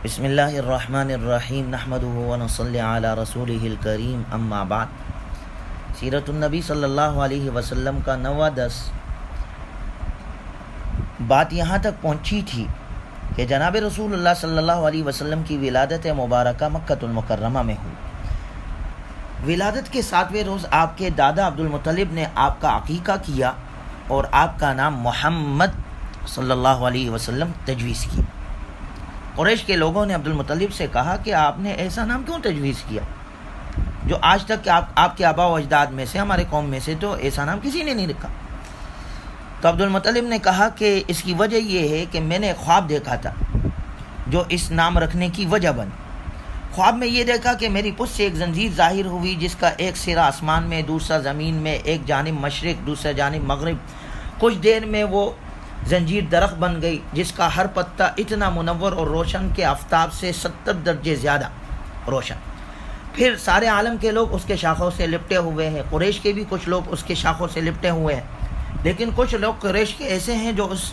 بسم اللہ الرحمن الرحیم نحمدہ ونصلی علی رسولہ الکریم اما بعد۔ سیرت النبی صلی اللہ علیہ وسلم کا 9واں درس۔ بات یہاں تک پہنچی تھی کہ جناب رسول اللہ صلی اللہ علیہ وسلم کی ولادت مبارکہ مکۃ المکرمہ میں ہوئی۔ ولادت کے 7ویں روز آپ کے دادا عبد المطلب نے آپ کا عقیقہ کیا اور آپ کا نام محمد صلی اللہ علیہ وسلم تجویز کی۔ قریش کے لوگوں نے عبد المطلب سے کہا کہ آپ نے ایسا نام کیوں تجویز کیا جو آج تک آپ کے آبا و اجداد میں سے، ہمارے قوم میں سے تو ایسا نام کسی نے نہیں رکھا۔ تو عبد المطلب نے کہا کہ اس کی وجہ یہ ہے کہ میں نے ایک خواب دیکھا تھا جو اس نام رکھنے کی وجہ بنی۔ خواب میں یہ دیکھا کہ میری پشت سے ایک زنجیر ظاہر ہوئی جس کا ایک سرا آسمان میں، دوسرا زمین میں، ایک جانب مشرق دوسرا جانب مغرب۔ کچھ دیر میں وہ زنجیر درخت بن گئی جس کا ہر پتا اتنا منور اور روشن کہ آفتاب سے 70 درجے زیادہ روشن۔ پھر سارے عالم کے لوگ اس کے شاخوں سے لپٹے ہوئے ہیں، قریش کے بھی کچھ لوگ اس کے شاخوں سے لپٹے ہوئے ہیں، لیکن کچھ لوگ قریش کے ایسے ہیں جو اس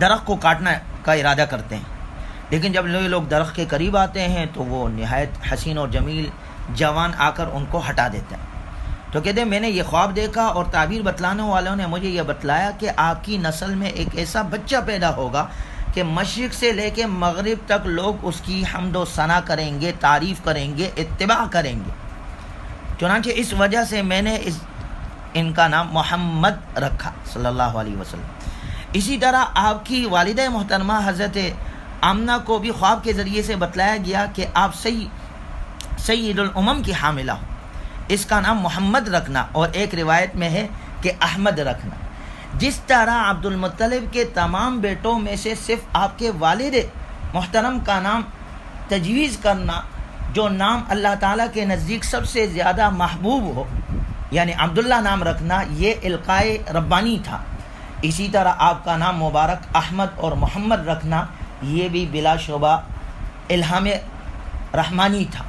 درخت کو کاٹنا کا ارادہ کرتے ہیں، لیکن جب یہ لوگ درخت کے قریب آتے ہیں تو وہ نہایت حسین اور جمیل جوان آ کر ان کو ہٹا دیتے ہیں۔ تو کہتے ہیں میں نے یہ خواب دیکھا اور تعبیر بتلانے والوں نے مجھے یہ بتلایا کہ آپ کی نسل میں ایک ایسا بچہ پیدا ہوگا کہ مشرق سے لے کے مغرب تک لوگ اس کی حمد و ثنا کریں گے، تعریف کریں گے، اتباع کریں گے۔ چنانچہ اس وجہ سے میں نے ان کا نام محمد رکھا صلی اللہ علیہ وسلم۔ اسی طرح آپ کی والدہ محترمہ حضرت آمنہ کو بھی خواب کے ذریعے سے بتلایا گیا کہ آپ سید الامم کی حاملہ ہو، اس کا نام محمد رکھنا، اور ایک روایت میں ہے کہ احمد رکھنا۔ جس طرح عبد المطلب کے تمام بیٹوں میں سے صرف آپ کے والد محترم کا نام تجویز کرنا جو نام اللہ تعالیٰ کے نزدیک سب سے زیادہ محبوب ہو، یعنی عبداللہ نام رکھنا، یہ القائے ربانی تھا۔ اسی طرح آپ کا نام مبارک احمد اور محمد رکھنا یہ بھی بلا شبہ الہام رحمانی تھا۔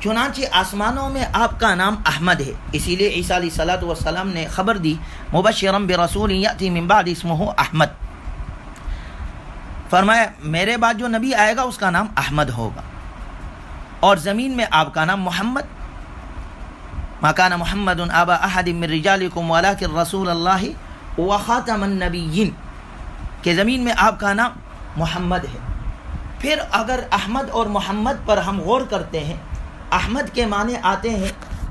چنانچہ آسمانوں میں آپ کا نام احمد ہے، اسی لیے عیسیٰ علیہ الصلوۃ والسلام نے خبر دی مبشرا برسول یأتی من بعد اسمہ احمد، فرمایا میرے بعد جو نبی آئے گا اس کا نام احمد ہوگا، اور زمین میں آپ کا نام محمد، ما کان محمد ابا احد من رجالکم ولکن رسول اللہ وخاتم النبیین، کہ زمین میں آپ کا نام محمد ہے۔ پھر اگر احمد اور محمد پر ہم غور کرتے ہیں، احمد کے معنی آتے ہیں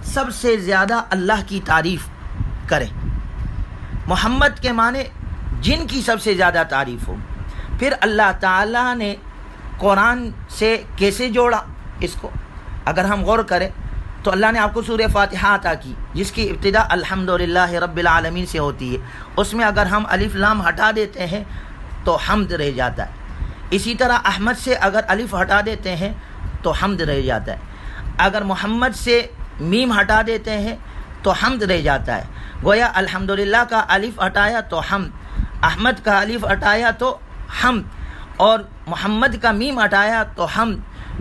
سب سے زیادہ اللہ کی تعریف کرے، محمد کے معنی جن کی سب سے زیادہ تعریف ہو۔ پھر اللہ تعالیٰ نے قرآن سے کیسے جوڑا اس کو، اگر ہم غور کریں تو اللہ نے آپ کو سورہ فاتحہ عطا کی جس کی ابتدا الحمدللہ رب العالمین سے ہوتی ہے، اس میں اگر ہم الف لام ہٹا دیتے ہیں تو حمد رہ جاتا ہے۔ اسی طرح احمد سے اگر الف ہٹا دیتے ہیں تو حمد رہ جاتا ہے، اگر محمد سے میم ہٹا دیتے ہیں تو حمد رہ جاتا ہے۔ گویا الحمدللہ کا الف ہٹایا تو حمد، احمد کا الف ہٹایا تو حمد، اور محمد کا میم ہٹایا تو حمد۔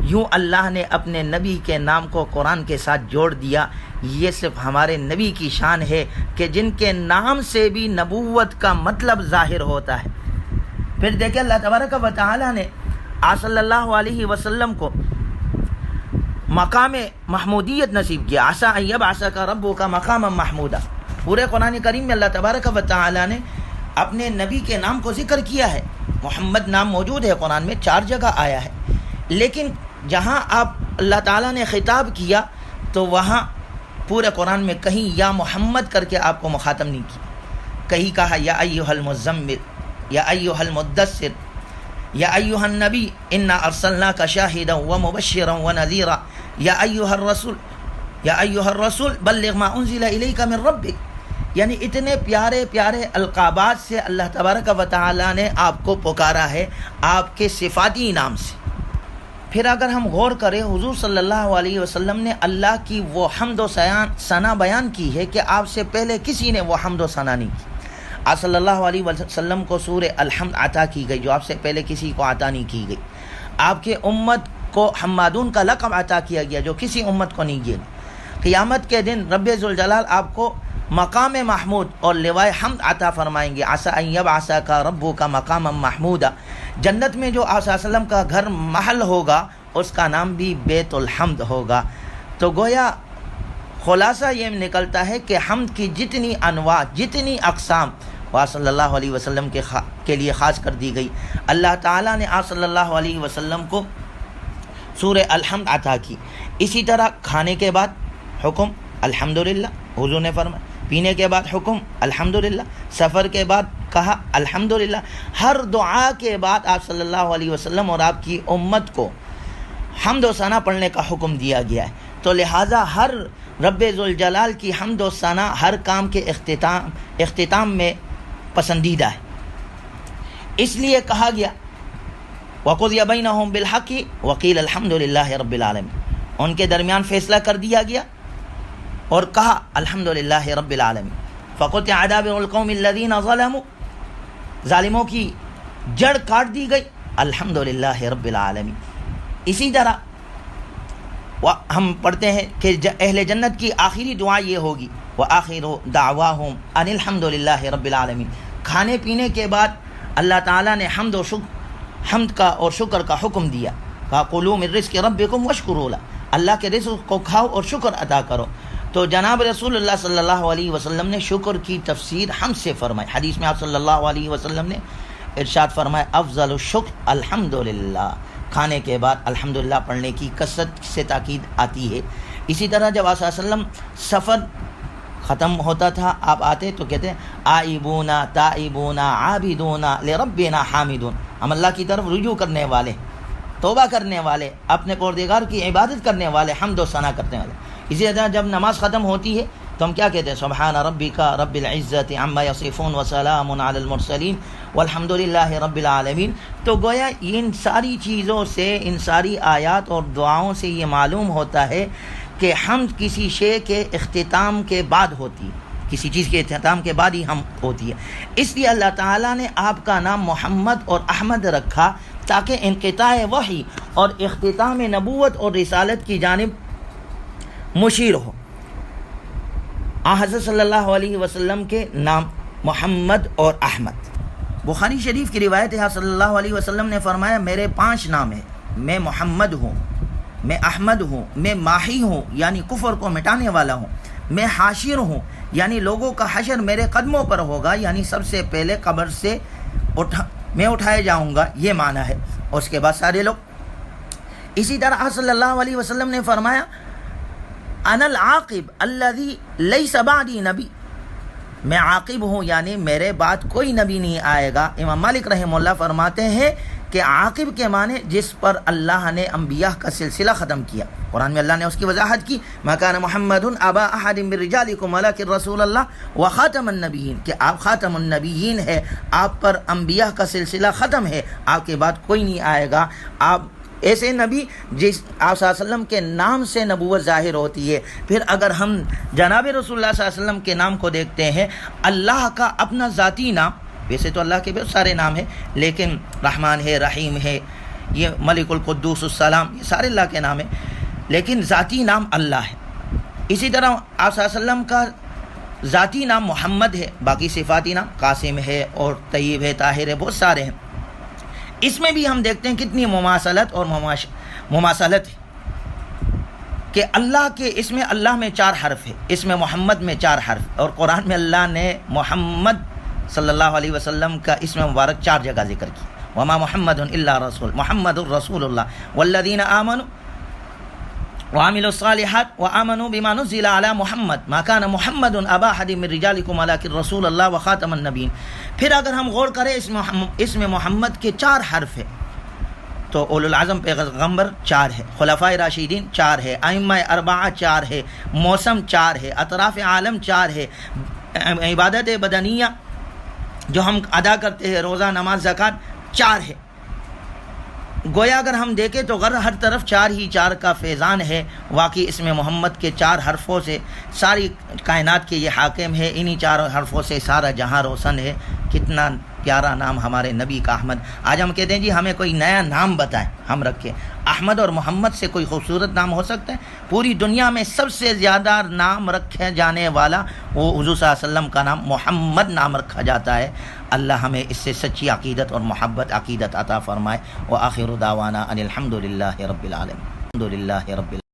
یوں اللہ نے اپنے نبی کے نام کو قرآن کے ساتھ جوڑ دیا۔ یہ صرف ہمارے نبی کی شان ہے کہ جن کے نام سے بھی نبوت کا مطلب ظاہر ہوتا ہے۔ پھر دیکھیں اللہ تبارک و تعالی نے آپ صلی اللہ علیہ وسلم کو مقام محمودیت نصیب کیا، عسیٰ ان یبعثک ربک مقاما محمودا۔ پورے قرآن کریم میں اللہ تبارک و تعالی نے اپنے نبی کے نام کو ذکر کیا ہے۔ محمد نام موجود ہے قرآن میں 4 جگہ آیا ہے، لیکن جہاں آپ اللہ تعالیٰ نے خطاب کیا تو وہاں پورے قرآن میں کہیں یا محمد کر کے آپ کو مخاطب نہیں کیا، کہیں کہا یا ایھا المزمل، یا ایھا المدثر، یا ایھا النبی انا ارسلناک شاہدا ومبشرا ونذیرا، یا ایھا الرسول بلغ ما انزل الیک من ربک۔ یعنی اتنے پیارے پیارے القابات سے اللہ تبارک و تعالی نے آپ کو پکارا ہے آپ کے صفاتی نام سے۔ پھر اگر ہم غور کریں حضور صلی اللہ علیہ وسلم نے اللہ کی وہ حمد و ثنا بیان کی ہے کہ آپ سے پہلے کسی نے وہ حمد و ثنا نہیں کی۔ آپ صلی اللہ علیہ وسلم کو سورہ الحمد عطا کی گئی جو آپ سے پہلے کسی کو عطا نہیں کی گئی۔ آپ کے امت کو حمادون کا لقب عطا کیا گیا جو کسی امت کو نہیں گیا۔ قیامت کے دن رب ذوالجلال آپ کو مقام محمود اور لوائے حمد عطا فرمائیں گے، عسیٰ ان یبعثک ربک مقاما محمودا، جنت میں جو آپ صلی اللہ علیہ وسلم کا گھر محل ہوگا اس کا نام بھی بیت الحمد ہوگا۔ تو گویا خلاصہ یہ نکلتا ہے کہ حمد کی جتنی انواع، جتنی اقسام وہ صلی اللہ علیہ وسلم کے لیے خاص کر دی گئی، اللہ تعالیٰ نے آپ صلی اللہ علیہ وسلم کو سورہ الحمد عطا کی۔ اسی طرح کھانے کے بعد حکم الحمدللہ، حضور نے فرمایا، پینے کے بعد حکم الحمدللہ، سفر کے بعد کہا الحمدللہ، ہر دعا کے بعد آپ صلی اللہ علیہ وسلم اور آپ کی امت کو حمد و ثنا پڑھنے کا حکم دیا گیا ہے۔ تو لہٰذا ہر رب ذوالجلال کی حمد و ثنا ہر کام کے اختتام میں پسندیدہ ہے، اس لیے کہا گیا وَقُضِيَ بَيْنَهُمْ بِالْحَقِّ وَقِيلَ الْحَمْدُ لِلَّهِ رَبِّ الْعَالَمِينَ، ان کے درمیان فیصلہ کر دیا گیا اور کہا الحمدللہ رب العالمین۔ فَقُطِعَ دَابِرُ الْقَوْمِ الَّذِينَ ظَلَمُوا، ظالموں کی جڑ کاٹ دی گئی الحمدللہ رب العالمین۔ اسی طرح ہم پڑھتے ہیں کہ اہل جنت کی آخری دعا یہ ہوگی وَآخِرُ دَعْوَاهُمْ أَنِ الْحَمْدُ لِلَّهِ رَبِّ الْعَالَمِينَ۔ کھانے پینے کے بعد اللہ تعالیٰ نے حمد کا اور شکر کا حکم دیا، فَكُلُوا مِن رِزْقِ رَبِّكُمْ وَاشْكُرُوا لَهُ، اللہ کے رزق کو کھاؤ اور شکر ادا کرو۔ تو جناب رسول اللہ صلی اللہ علیہ وسلم نے شکر کی تفسیر ہم سے فرمائی۔ حدیث میں آپ صلی اللہ علیہ وسلم نے ارشاد فرمایا افضل الشکر الحمدللہ، کھانے کے بعد الحمدللہ پڑھنے کی کثرت سے تاکید آتی ہے۔ اسی طرح جب آپ صلی اللہ علیہ وسلم سفر ختم ہوتا تھا، آپ آتے تو کہتے ہیں آئبونا تائبونا عابدونا لربنا حامدون، ہم اللہ کی طرف رجوع کرنے والے، توبہ کرنے والے، اپنے پروردگار کی عبادت کرنے والے، حمد و ثنا کرنے والے۔ اسی طرح جب نماز ختم ہوتی ہے تو ہم کیا کہتے ہیں سبحان ربک رب العزت عما یصفون وسلام علی المرسلین والحمد للہ رب العالمین۔ تو گویا ان ساری چیزوں سے، ان ساری آیات اور دعاؤں سے یہ معلوم ہوتا ہے کہ حمد کسی شے کے اختتام کے بعد ہوتی ہے، کسی چیز کے اختتام کے بعد ہی حمد ہوتی ہے۔ اس لیے اللہ تعالیٰ نے آپ کا نام محمد اور احمد رکھا تاکہ انقطاع وحی اور اختتام نبوت اور رسالت کی جانب مشیر ہو۔ حضرت صلی اللہ علیہ وسلم کے نام محمد اور احمد، بخاری شریف کی روایت ہے، صلی اللہ علیہ وسلم نے فرمایا میرے 5 نام ہیں، میں محمد ہوں، میں احمد ہوں، میں ماحی ہوں یعنی کفر کو مٹانے والا ہوں، میں حاشر ہوں یعنی لوگوں کا حشر میرے قدموں پر ہوگا، یعنی سب سے پہلے قبر سے میں اٹھائے جاؤں گا، یہ معنی ہے، اور اس کے بعد سارے لوگ۔ اسی طرح صلی اللہ علیہ وسلم نے فرمایا انا العاقب الذی لیس بعدی نبی، میں عاقب ہوں یعنی میرے بعد کوئی نبی نہیں آئے گا۔ امام مالک رحمہ اللہ فرماتے ہیں کہ عاقب کے معنی جس پر اللہ نے انبیاء کا سلسلہ ختم کیا۔ قرآن میں اللہ نے اس کی وضاحت کی ما کان محمد ابا احد من رجالکم ولکن رسول اللہ وخاتم النبیین، کہ آپ خاتم النبیین ہے، آپ پر انبیاء کا سلسلہ ختم ہے، آپ کے بعد کوئی نہیں آئے گا، آپ ایسے نبی جس آپ صلی اللہ علیہ وسلم کے نام سے نبوت ظاہر ہوتی ہے۔ پھر اگر ہم جناب رسول اللہ صلی اللہ علیہ وسلم کے نام کو دیکھتے ہیں، اللہ کا اپنا ذاتی نام، ویسے تو اللہ کے بہت سارے نام ہیں لیکن رحمان ہے، رحیم ہے، یہ ملک القدوس السلام، یہ سارے اللہ کے نام ہیں، لیکن ذاتی نام اللہ ہے۔ اسی طرح آپ صلی اللہ علیہ وسلم کا ذاتی نام محمد ہے، باقی صفاتی نام قاسم ہے اور طیب ہے، طاہر ہے، بہت سارے ہیں۔ اس میں بھی ہم دیکھتے ہیں کتنی مماثلت اور مماثلت ہے کہ اللہ کے اس میں اللہ میں 4 حرف ہے، اس میں محمد میں 4 حرف، اور قرآن میں اللہ نے محمد صلی اللہ علیہ وسلم کا اسم مبارک 4 جگہ ذکر کی۔ وما محمد الا رسول، محمد الرسول اللہ والذین آمنوا وعملوا الصالحات وآمنوا بما نزل على محمد ما كان محمد ابا احد من رجالكم ولكن رسول الله وخاتم النبیین۔ پھر اگر ہم غور کریں اس میں محمد کے 4 حرف ہیں تو اولو العزم پیغمبر 4 ہے، خلفائے راشدین 4 ہے، ائمہ 4 4 ہے، موسم 4 ہے، اطراف عالم 4 ہے، عبادت بدنیہ جو ہم ادا کرتے ہیں روزہ نماز زکوٰۃ 4 ہے۔ گویا اگر ہم دیکھیں تو ہر طرف 4 ہی 4 کا فیضان ہے۔ واقعی اس میں محمد کے 4 حرفوں سے ساری کائنات کے یہ حاکم ہے، انہی 4 حرفوں سے سارا جہاں روشن ہے۔ کتنا پیارا نام ہمارے نبی کا احمد۔ آج ہم کہتے ہیں جی ہمیں کوئی نیا نام بتائیں، ہم رکھیں۔ احمد اور محمد سے کوئی خوبصورت نام ہو سکتا ہے؟ پوری دنیا میں سب سے زیادہ نام رکھے جانے والا وہ حضور صلی اللہ علیہ وسلم کا نام محمد نام رکھا جاتا ہے. اللہ ہمیں اس سے سچی عقیدت اور محبت عقیدت عطا فرمائے. وآخر دعوانا ان الحمد للہ رب العالمین. الحمد للہ رب العالمین.